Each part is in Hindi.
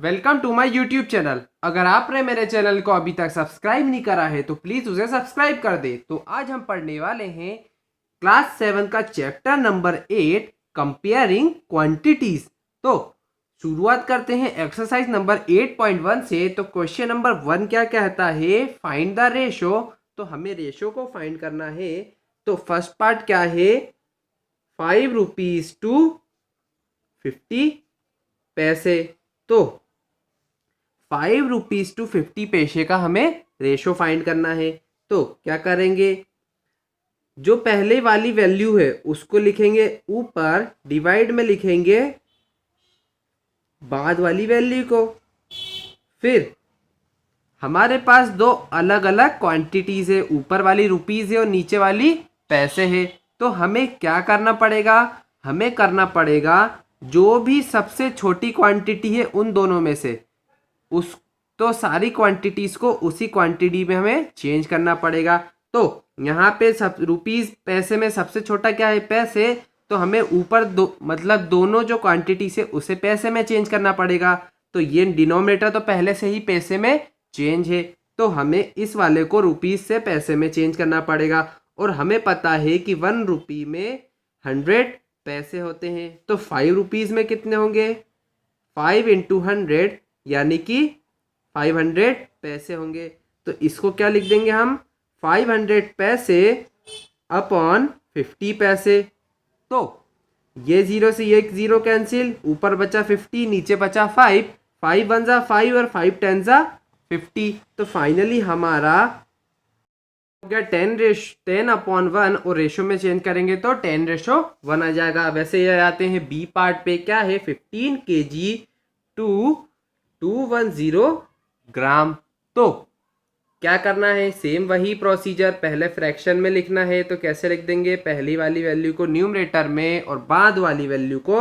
Welcome to my YouTube channel. अगर आपने मेरे चैनल को अभी तक सब्सक्राइब नहीं करा है तो प्लीज़ उसे सब्सक्राइब कर दे। तो आज हम पढ़ने वाले हैं क्लास 7 का चैप्टर नंबर 8 कंपेयरिंग क्वांटिटीज। तो शुरुआत करते हैं एक्सरसाइज नंबर 8.1 से। तो क्वेश्चन नंबर 1 क्या कहता है, फाइंड द रेशो। तो हमें रेशो को फाइंड करना है। तो फर्स्ट पार्ट क्या है, 5 रुपीज टू 50 पैसे। तो 5 रुपीज टू 50 पैसे का हमें रेशो फाइंड करना है। तो क्या करेंगे, जो पहले वाली वैल्यू है उसको लिखेंगे ऊपर, डिवाइड में लिखेंगे बाद वाली वैल्यू को। फिर हमारे पास दो अलग अलग क्वांटिटीज है, ऊपर वाली रुपीज है और नीचे वाली पैसे है। तो हमें क्या करना पड़ेगा, हमें करना पड़ेगा जो भी सबसे छोटी क्वांटिटी है उन दोनों में से उस तो सारी क्वांटिटीज को उसी क्वांटिटी में हमें चेंज करना पड़ेगा। तो यहाँ पे सब रुपीज पैसे में सबसे छोटा क्या है, पैसे। तो हमें ऊपर दो मतलब दोनों जो क्वांटिटी से उसे पैसे में चेंज करना पड़ेगा। तो ये डिनोमिनेटर तो पहले से ही पैसे में चेंज है, तो हमें इस वाले को रुपीज से पैसे में चेंज करना पड़ेगा। और हमें पता है कि 1 रुपी में 100 पैसे होते हैं। तो 5 रुपीज में कितने होंगे, 5 इंटू 100 यानी कि 500 पैसे होंगे। तो इसको क्या लिख देंगे हम, 500 पैसे अपॉन 50 पैसे। तो ये जीरो से ये जीरो कैंसिल, ऊपर बचा 50, नीचे बचा 5, 5 वन जा 5 और 5 टेन जा 50। तो फाइनली हमारा हो गया 10 अपॉन 1 और रेशो में चेंज करेंगे तो 10:1 आ जाएगा। वैसे ये आते हैं बी पार्ट पे, क्या है 15 kg टू 210 ग्राम। तो क्या करना है, सेम वही प्रोसीजर, पहले फ्रैक्शन में लिखना है। तो कैसे लिख देंगे, पहली वाली वैल्यू को न्यूमरेटर में और बाद वाली वैल्यू को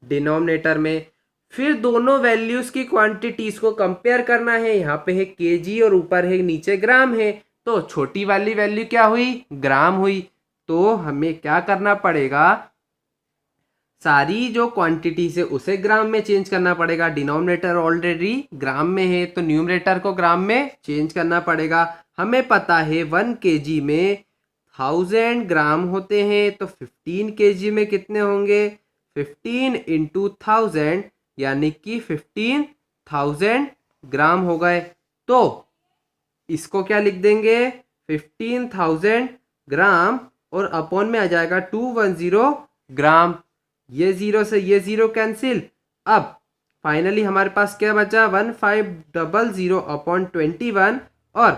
डिनोमिनेटर में। फिर दोनों वैल्यूज की क्वांटिटीज को कंपेयर करना है। यहाँ पे है केजी और ऊपर है नीचे ग्राम है। तो छोटी वाली वैल्यू क्या हुई, ग्राम हुई। तो हमें क्या करना पड़ेगा, सारी जो क्वांटिटी से उसे ग्राम में चेंज करना पड़ेगा। डिनोमिनेटर ऑलरेडी ग्राम में है तो न्यूमरेटर को ग्राम में चेंज करना पड़ेगा। हमें पता है 1 kg में 1000 ग्राम होते हैं। तो 15 kg में कितने होंगे, 15 इंटू 1000 यानी कि 15,000 ग्राम हो गए। तो इसको क्या लिख देंगे, 15,000 ग्राम और अपॉन में आ जाएगा 210 ग्राम। ये जीरो से ये जीरो कैंसिल। अब फाइनली हमारे पास क्या बचा, 1500 अपॉन 21 और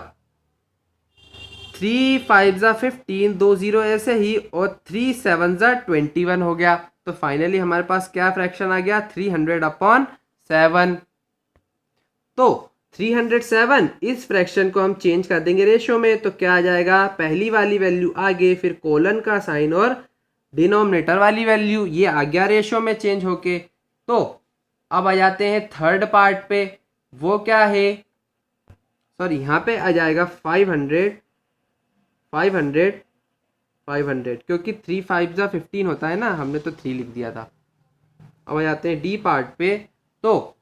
3 5 जा 15, 2 जीरो ऐसे ही, और 3 7 जा 21 हो गया। तो फाइनली हमारे पास क्या फ्रैक्शन आ गया, 300 अपॉन 7। तो 307 इस फ्रैक्शन को हम चेंज कर देंगे रेशो में। तो क्या आ जाएगा, पहली वाली वैल्यू आगे, फिर कोलन का साइन और डिनोमिनेटर वाली वैल्यू, ये आ गया रेशो में चेंज होके। तो अब आ जाते हैं थर्ड पार्ट पे, वो क्या है, सॉरी यहाँ पे आ जाएगा 500 500 500, क्योंकि 3 5 जा 15 होता है ना, हमने तो 3 लिख दिया था। अब आ जाते हैं डी पार्ट पे। तो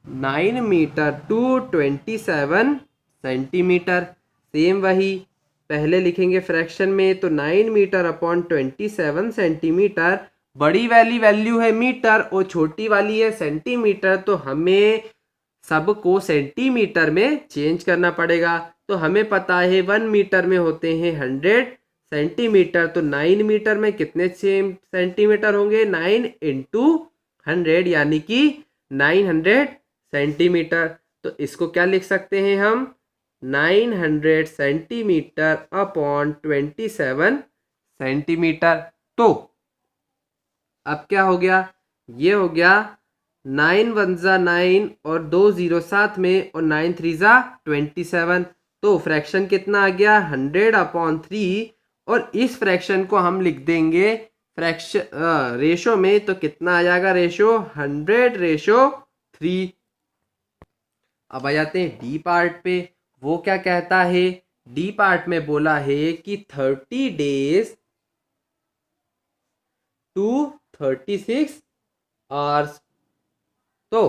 9 मीटर टू 27 सेंटीमीटर, सेम वही, पहले लिखेंगे फ्रैक्शन में। तो 9 मीटर अपॉन 27 सेंटीमीटर, बड़ी वाली वैल्यू है मीटर और छोटी वाली है सेंटीमीटर। तो हमें सबको सेंटीमीटर में चेंज करना पड़ेगा। तो हमें पता है 1 मीटर में होते हैं 100 सेंटीमीटर। तो 9 मीटर में कितने सेंटीमीटर होंगे, 9 इंटू 100 यानी कि 900 सेंटीमीटर। तो इसको क्या लिख सकते हैं हम, 900 सेंटीमीटर अपॉन 27 सेंटीमीटर। तो अब क्या हो गया, ये हो गया 9 1 जा 9 और 2 जीरो साथ में और 9 3 जा 27। तो फ्रैक्शन कितना आ गया, 100 अपॉन 3। और इस फ्रैक्शन को हम लिख देंगे फ्रैक्शन रेशो में। तो कितना आ जाएगा रेशो, 100:3। अब आ जाते हैं डी पार्ट पे, वो क्या कहता है, डी पार्ट में बोला है कि 30 days टू 36 आवर्स। तो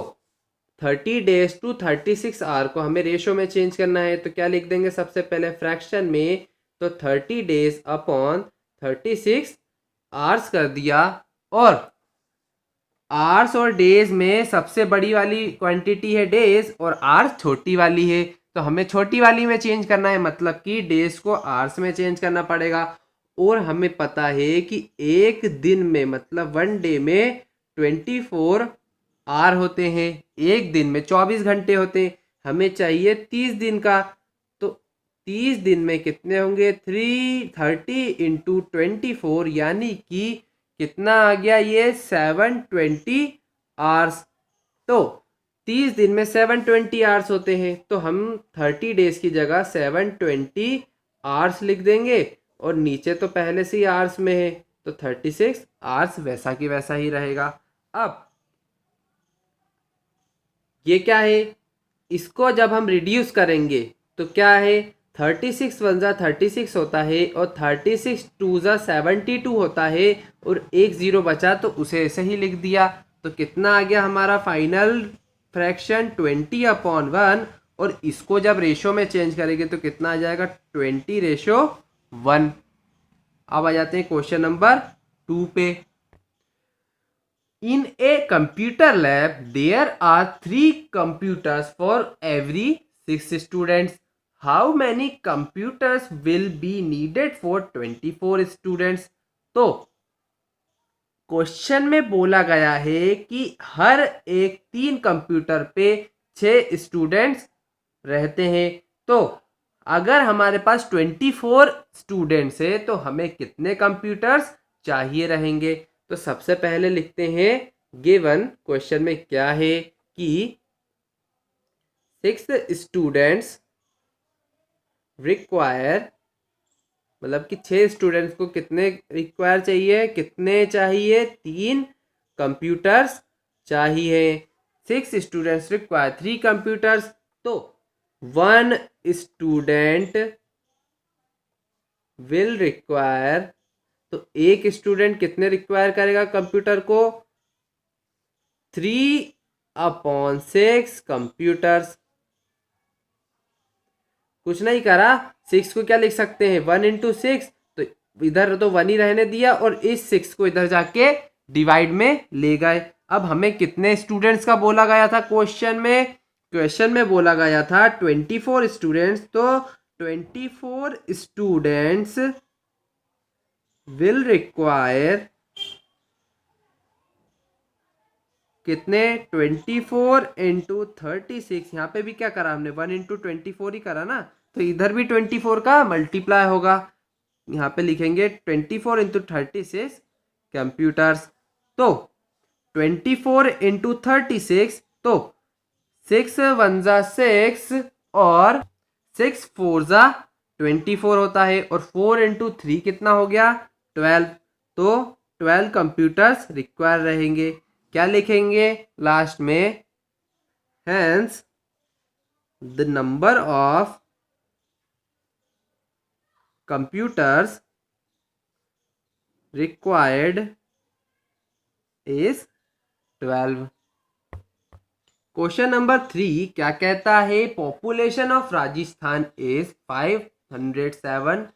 30 डेज टू 36 आवर को हमें रेशो में चेंज करना है, तो क्या लिख देंगे सबसे पहले फ्रैक्शन में, तो 30 डेज अपॉन 36 आवर्स कर दिया, और आवर्स और डेज में सबसे बड़ी वाली क्वांटिटी है डेज और आवर्स छोटी वाली है, तो हमें छोटी वाली में चेंज करना है, मतलब कि डेज को आवर्स में चेंज करना पड़ेगा। और हमें पता है कि एक दिन में मतलब वन डे में 24 आवर होते हैं, एक दिन में 24 घंटे होते हैं, हमें चाहिए 30 दिन का, तो 30 दिन में कितने होंगे, 330 इंटू 24, यानी कि कितना आ गया ये 720 आवर्स। तो 30 दिन में 720 आवर्स होते हैं, तो हम 30 डेज की जगह 720 आवर्स लिख देंगे, और नीचे तो पहले से ही आवर्स में है, तो 36 आवर्स वैसा की वैसा ही रहेगा। अब ये क्या है, इसको जब हम रिड्यूस करेंगे तो क्या है, 36 वन जा 36 होता है, और 36 टू जा 72 होता है, और एक जीरो बचा तो उसे ऐसे ही लिख दिया। तो कितना आ गया हमारा फाइनल फ्रैक्शन 20/1, और इसको जब रेशो में चेंज करेंगे तो कितना आ जाएगा 20:1। अब आ जाते हैं क्वेश्चन नंबर 2 पे। In a computer lab, there are 3 computers for every 6 students. How many computers will be needed for 24 students? तो क्वेश्चन में बोला गया है कि हर एक 3 कंप्यूटर पे 6 स्टूडेंट्स रहते हैं, तो अगर हमारे पास 24 स्टूडेंट्स है तो हमें कितने कंप्यूटर्स चाहिए रहेंगे। तो सबसे पहले लिखते हैं गिवन क्वेश्चन में क्या है कि 6 स्टूडेंट्स रिक्वायर, मतलब कि 6 स्टूडेंट्स को कितने रिक्वायर चाहिए, कितने चाहिए, 3 कंप्यूटर्स चाहिए। 6 स्टूडेंट्स रिक्वायर 3 कंप्यूटर्स, तो 1 स्टूडेंट विल रिक्वायर, तो एक स्टूडेंट कितने रिक्वायर करेगा कंप्यूटर को, 3/6 कंप्यूटर्स। कुछ नहीं करा, 6 को क्या लिख सकते हैं 1 इंटू 6, तो इधर तो 1 ही रहने दिया, और इस 6 को इधर जाके डिवाइड में ले गए। अब हमें कितने स्टूडेंट्स का बोला गया था क्वेश्चन में बोला गया था 24 स्टूडेंट्स, तो 24 स्टूडेंट्स विल रिक्वायर कितने, 24 इंटू 36, यहाँ पे भी क्या करा हमने 1 इंटू 24 ही करा ना, तो इधर भी 24 का मल्टीप्लाई होगा, यहाँ पे लिखेंगे 24 इंटू 36 कंप्यूटर्स। तो 24 इंटू 36, तो 6 वन जा 6 और 6 4 जा 24 होता है, और 4 इंटू 3 कितना हो गया 12, तो 12 कंप्यूटर्स रिक्वायर रहेंगे। क्या लिखेंगे लास्ट में, hence the number of computers required is 12। Question number 3 क्या कहता है, population of Rajasthan is 570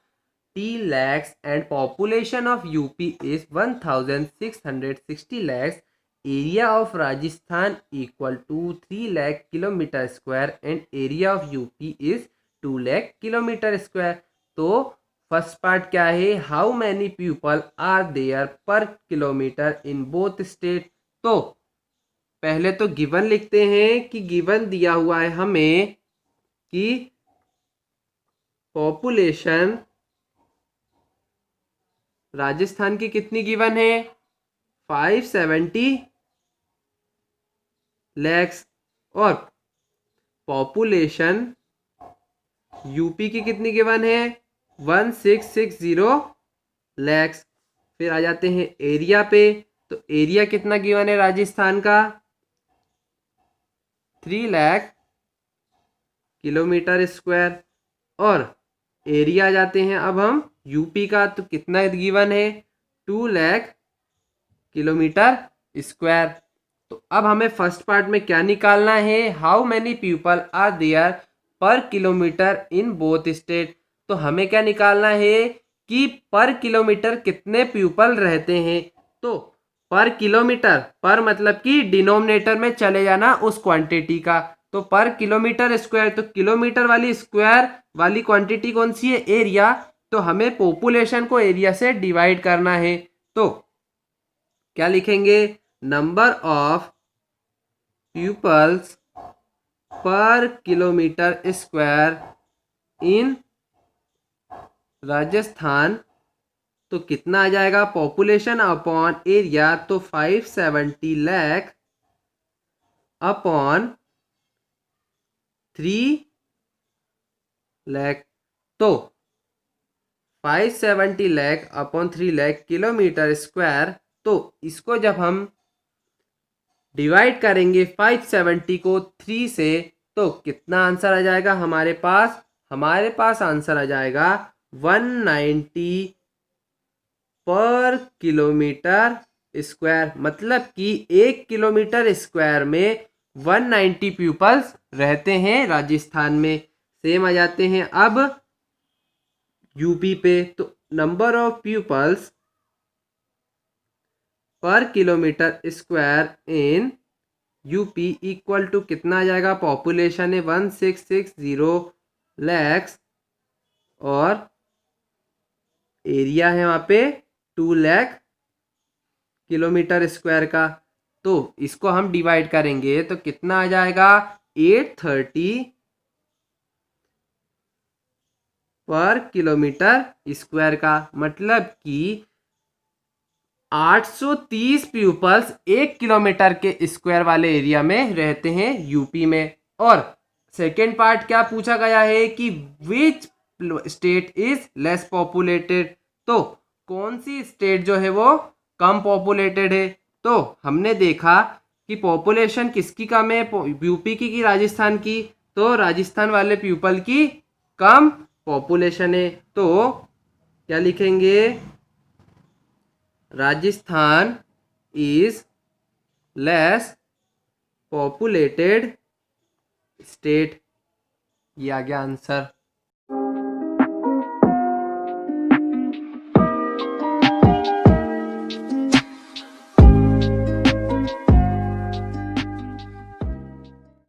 lakhs and population of UP is 1660 lakhs. Area of Rajasthan equal to 3 lakh kilometer square and area of UP is 2 lakh kilometer square. तो फर्स्ट पार्ट क्या है, how many people are there per kilometer in both state. तो पहले तो गिवन लिखते हैं कि गिवन दिया हुआ है हमें कि पॉपुलेशन राजस्थान की कितनी गिवन है 570 लैक्स, और पॉपुलेशन यूपी की कितनी गिवन है 1660 लैक्स। फिर आ जाते हैं एरिया पे, तो एरिया कितना गिवन है राजस्थान का 3 लाख किलोमीटर स्क्वायर, और एरिया आ जाते हैं अब हम यूपी का, तो कितना गिवन है 2 लाख किलोमीटर स्क्वायर। तो अब हमें फर्स्ट पार्ट में क्या निकालना है, how many people are there per kilometer in both state. तो हमें क्या निकालना है कि पर किलोमीटर कितने पीपल रहते हैं। तो पर किलोमीटर, पर मतलब कि डिनोमिनेटर में चले जाना उस क्वांटिटी का। तो पर किलोमीटर स्क्वायर, तो किलोमीटर वाली स्क्वायर वाली क्वांटिटी कौन सी है, एरिया। तो हमें पॉपुलेशन को एरिया से डिवाइड करना है। तो क्या लिखेंगे, number of peoples per kilometer square इन राजस्थान। तो कितना आ जाएगा, पॉपुलेशन अपॉन एरिया, तो 570 लाख अपॉन 3 लाख। तो 570 lakh upon 3 lakh kilometre square. तो इसको जब हम डिवाइड करेंगे 570 को 3 से, तो कितना आंसर आ जाएगा हमारे पास, हमारे पास आंसर आ जाएगा 190 पर किलोमीटर स्क्वायर। मतलब कि 1 किलोमीटर स्क्वायर में 190 पीपल्स रहते हैं राजस्थान में। सेम आ जाते हैं अब यूपी पे। तो number of peoples per kilometer square in UP equal to कितना आ जाएगा, पॉपुलेशन है 1660 लैक्स और एरिया है वहाँ पे 2 लाख किलोमीटर स्क्वायर का। तो इसको हम डिवाइड करेंगे तो कितना आ जाएगा, 830 पर किलोमीटर स्क्वायर का। मतलब कि 830 पीपल्स 1 किलोमीटर के स्क्वायर वाले एरिया में रहते हैं यूपी में। और सेकेंड पार्ट क्या पूछा गया है कि which state is less populated. तो कौन सी स्टेट जो है वो कम पॉपुलेटेड है। तो हमने देखा कि पॉपुलेशन किसकी कम है, यूपी की कि राजस्थान की। तो राजस्थान वाले पीपल की कम पॉपुलेशन है। तो क्या लिखेंगे, Rajasthan is less populated state. ये आ गया आंसर।